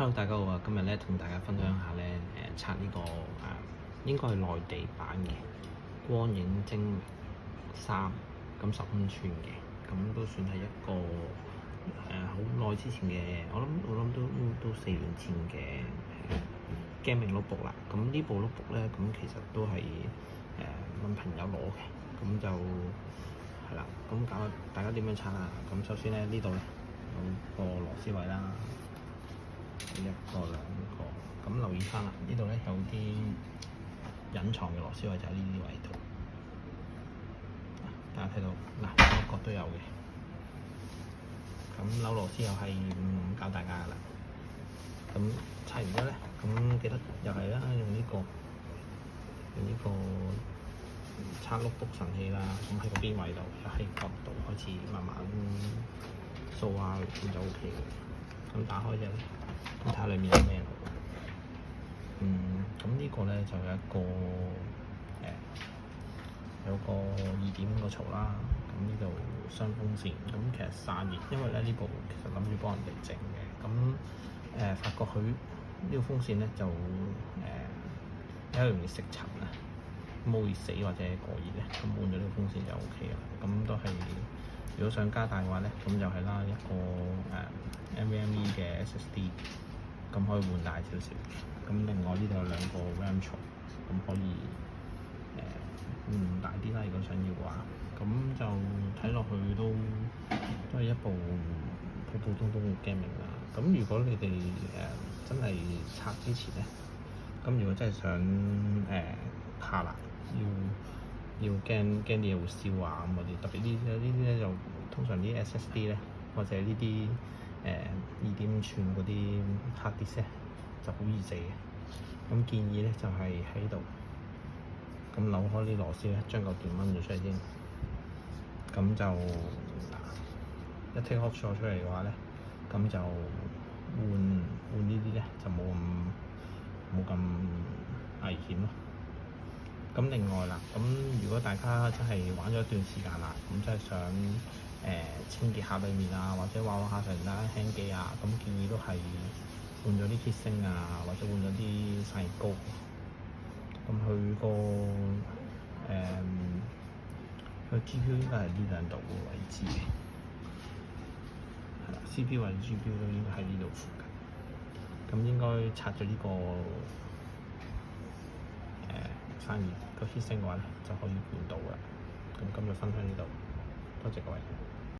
Hello，大家好啊！今日咧同大家分享下咧拆呢個應該係內地版嘅光影精明3，咁15寸嘅，咁都算係一個好耐之前嘅，我諗都4年前嘅gaming notebook 啦。咁呢部 notebook 咧，咁其實都係問朋友攞嘅，咁就係啦。咁搞大家點樣拆啊？咁首先咧呢度咧有個螺絲位啦。1個2個，咁留意翻啦，呢度咧有啲隱藏嘅螺絲位，就喺呢啲位度。大家睇到嗱，個角都有嘅。咁扭螺絲又係唔教大家噶啦。咁拆完咗咧，咁記得又係啦，用呢個拆 notebook 神器啦。咁喺個邊位度，又喺角度開始慢慢掃下，咁就 OK 嘅。咁打開啫。咁睇下裏面有咩？咁呢個咧就有一個有個2.5個槽啦。咁呢度雙風扇，咁其實散熱，因為咧呢部其實諗住幫人哋整嘅。咁發覺佢呢個風扇咧就比較容易食塵啊，冇熱死或者過熱咧，咁換咗呢個風扇就 OK 啦。咁都係如果想加大嘅話咧，咁就係啦，一個NVMe 嘅 SSD。咁可以換大少少，咁另外呢度有2個 RAM 槽，咁可以換大啲啦。如果想要嘅話，咁就睇落去都係一部普普通通嘅 gaming 啦。咁如果你哋真係拆之前咧，咁如果真係想怕辣，要驚啲嘢會燒啊咁嗰啲，特別呢啲咧就通常啲 SSD 咧，或者呢啲2.5寸嗰啲 hard disk 咧就好易死嘅。咁建議咧就係喺度咁扭開啲螺絲咧，將個電掹咗出嚟先。咁就一 take off 咗出嚟嘅話咧，咁就換呢啲咧就冇咁危險咯。咁另外啦，咁如果大家真係玩咗一段時間啦，咁真係想清潔下裏面啊，或者玩下成間輕機啊，咁建議都係換咗啲 heatsink 啊，或者換咗啲散熱膏。咁佢 GPU 應該係呢兩度嘅位置嘅，係啦，CPU 或者 GPU 都應該喺呢度附近。咁應該拆咗呢個散熱個 heatsink 嘅話咧，就可以換到啦。咁今日分享呢度，多謝各位。